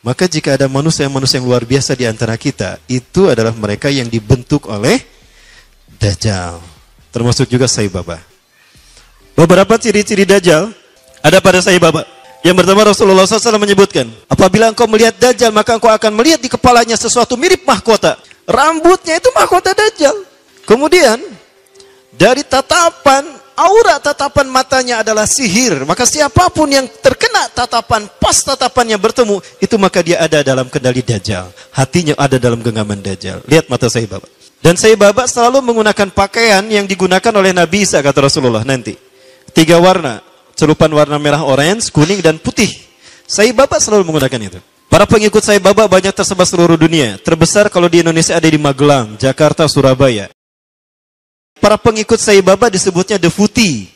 Maka jika ada manusia-manusia yang luar biasa di antara kita, itu adalah mereka yang dibentuk oleh Dajjal. Termasuk juga Sai Baba. Beberapa ciri-ciri Dajjal ada pada Sai Baba. Yang pertama Rasulullah SAW menyebutkan, apabila engkau melihat Dajjal, maka engkau akan melihat di kepalanya sesuatu mirip mahkota. Rambutnya itu mahkota Dajjal. Kemudian, dari tatapan, aura tatapan matanya adalah sihir. Maka siapapun yang terkena tatapan, pas tatapannya bertemu, itu maka dia ada dalam kendali Dajjal. Hatinya ada dalam genggaman Dajjal. Lihat mata Sai Baba. Dan Sai Baba selalu menggunakan pakaian yang digunakan oleh Nabi Isa, kata Rasulullah nanti. 3 warna. Celupan warna merah, orange, kuning, dan putih. Sai Baba selalu menggunakan itu. Para pengikut Sai Baba banyak tersebar seluruh dunia. Terbesar kalau di Indonesia ada di Magelang, Jakarta, Surabaya. Para pengikut Sai Baba disebutnya Deputi.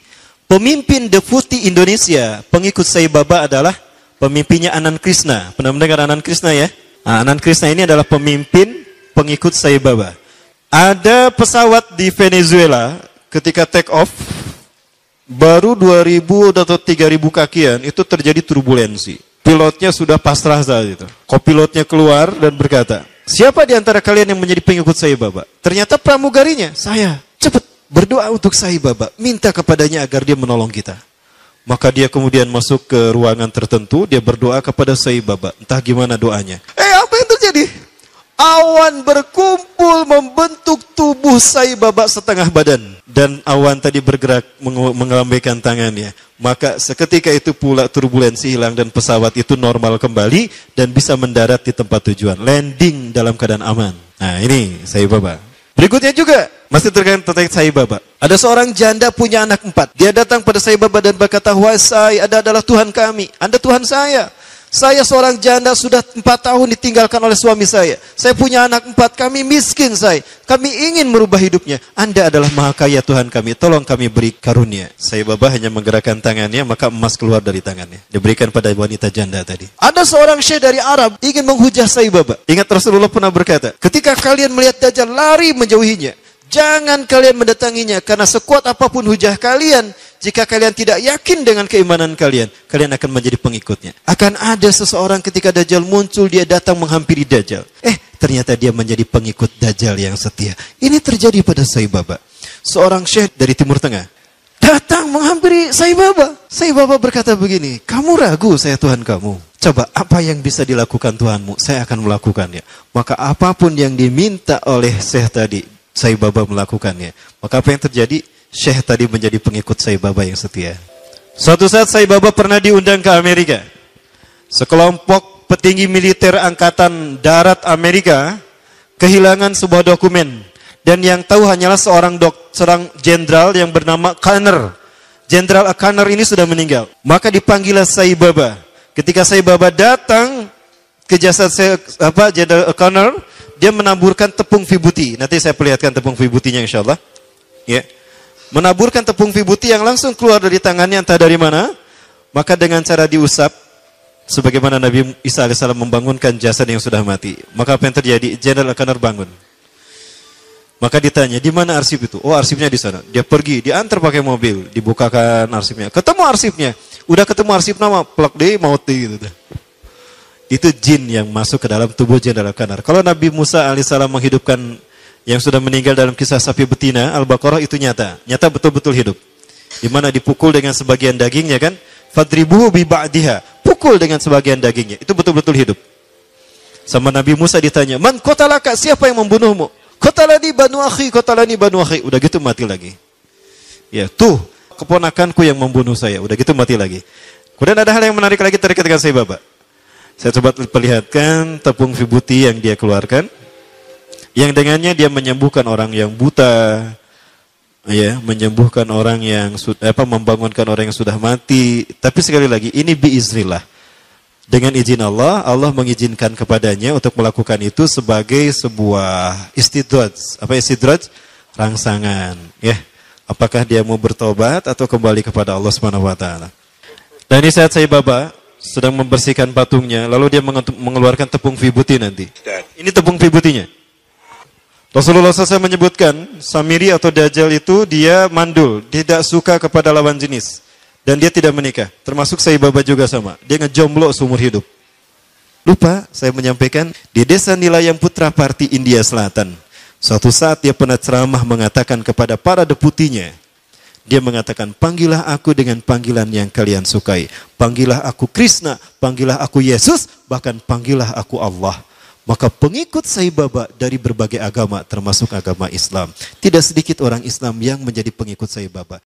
Pemimpin Deputi Indonesia, pengikut Sai Baba adalah pemimpinnya Anand Krishna. Pernah mendengar Anand Krishna ya? Nah, Anand Krishna ini adalah pemimpin pengikut Sai Baba. Ada pesawat di Venezuela ketika take off, baru 2000 atau 3000 kakian itu terjadi turbulensi. Pilotnya sudah pasrah saat itu. Kopilotnya keluar dan berkata, siapa di antara kalian yang menjadi pengikut Sai Baba? Ternyata pramugarinya, saya. Cepat berdoa untuk Sai Baba, minta kepadanya agar dia menolong kita. Maka dia kemudian masuk ke ruangan tertentu, dia berdoa kepada Sai Baba. Entah gimana doanya. Apa yang terjadi? Awan berkumpul membentuk tubuh Sai Baba setengah badan. Dan awan tadi bergerak mengelambaikan tangannya. Maka seketika itu pula turbulensi hilang dan pesawat itu normal kembali dan bisa mendarat di tempat tujuan. Landing dalam keadaan aman. Nah ini Sai Baba. Berikutnya juga masih terkait tentang Sai Baba. Ada seorang janda punya anak 4. Dia datang pada Sai Baba dan berkata, wahai Sai, Anda adalah Tuhan kami. Anda Tuhan saya. Saya seorang janda sudah 4 tahun ditinggalkan oleh suami saya. Saya punya anak 4, kami miskin Sai. Kami ingin merubah hidupnya. Anda adalah maha kaya Tuhan kami. Tolong kami beri karunia. Sai Baba hanya menggerakkan tangannya, maka emas keluar dari tangannya. Diberikan pada wanita janda tadi. Ada seorang syekh dari Arab ingin menghujah Sai Baba. Ingat Rasulullah pernah berkata, ketika kalian melihat Dajjal, lari menjauhinya. Jangan kalian mendatanginya, karena sekuat apapun hujah kalian, jika kalian tidak yakin dengan keimanan kalian, kalian akan menjadi pengikutnya. Akan ada seseorang ketika Dajjal muncul, dia datang menghampiri Dajjal. Ternyata dia menjadi pengikut Dajjal yang setia. Ini terjadi pada Sai Baba. Seorang syekh dari Timur Tengah datang menghampiri Sai Baba. Sai Baba berkata begini, kamu ragu saya Tuhan kamu? Coba apa yang bisa dilakukan Tuhanmu, saya akan melakukannya. Maka apapun yang diminta oleh syekh tadi, Sai Baba melakukannya. Maka apa yang terjadi? Syekh tadi menjadi pengikut Sai Baba yang setia. Suatu saat Sai Baba pernah diundang ke Amerika. Sekelompok petinggi militer angkatan darat Amerika kehilangan sebuah dokumen. Dan yang tahu hanyalah seorang jenderal yang bernama Conner. Jenderal Conner ini sudah meninggal. Maka dipanggillah Sai Baba. Ketika Sai Baba datang ke jasad Jenderal Conner, dia menaburkan tepung vibuti. Nanti saya perlihatkan tepung vibutinya insya Allah. Ya. Menaburkan tepung vibuti yang langsung keluar dari tangannya entah dari mana. Maka dengan cara diusap, sebagaimana Nabi Isa AS membangunkan jasad yang sudah mati. Maka apa yang terjadi? Jenderal Conner bangun. Maka ditanya, di mana arsip itu? Oh, arsipnya di sana. Dia pergi, diantar pakai mobil, dibukakan arsipnya. Ketemu arsipnya. Udah ketemu arsip nama, plak deh, mauti gitu. Itu jin yang masuk ke dalam tubuh Jenderal Conner. Kalau Nabi Musa alaihissalam menghidupkan yang sudah meninggal dalam kisah sapi betina Al-Baqarah, itu nyata betul-betul hidup. Di mana dipukul dengan sebagian dagingnya kan? Fadribuhu bi ba'diha. Pukul dengan sebagian dagingnya. Itu betul-betul hidup. Sama Nabi Musa ditanya, "Man qatalaka? Siapa yang membunuhmu?" "Qatalani banu akhi, qatalani banu akhi." Udah gitu mati lagi. Ya, tuh keponakanku yang membunuh saya. Udah gitu mati lagi. Kemudian ada hal yang menarik lagi terkait dengan Sai Baba. Saya coba perlihatkan tepung vibuti yang dia keluarkan. Yang dengannya dia menyembuhkan orang yang buta. Ya, menyembuhkan orang yang membangunkan orang yang sudah mati. Tapi sekali lagi, ini biiznillah. Dengan izin Allah, Allah mengizinkan kepadanya untuk melakukan itu sebagai sebuah istidraj. Apa istidraj? Rangsangan. Ya, apakah dia mau bertobat atau kembali kepada Allah Subhanahu Wa Taala? Dan ini saat Sai Baba sedang membersihkan patungnya, lalu dia mengeluarkan tepung vibuti nanti. Ini tepung vibutinya. Rasulullah SAW menyebutkan, Samiri atau Dajjal itu dia mandul, tidak suka kepada lawan jenis. Dan dia tidak menikah. Termasuk Sai Baba juga sama. Dia ngejomblo seumur hidup. Lupa saya menyampaikan di desa Nilayang Putra Parti India Selatan. Suatu saat dia pernah ceramah mengatakan kepada para deputinya. Dia mengatakan, panggillah aku dengan panggilan yang kalian sukai. Panggillah aku Krishna, panggillah aku Yesus, bahkan panggillah aku Allah. Maka pengikut Sai Baba dari berbagai agama termasuk agama Islam. Tidak sedikit orang Islam yang menjadi pengikut Sai Baba.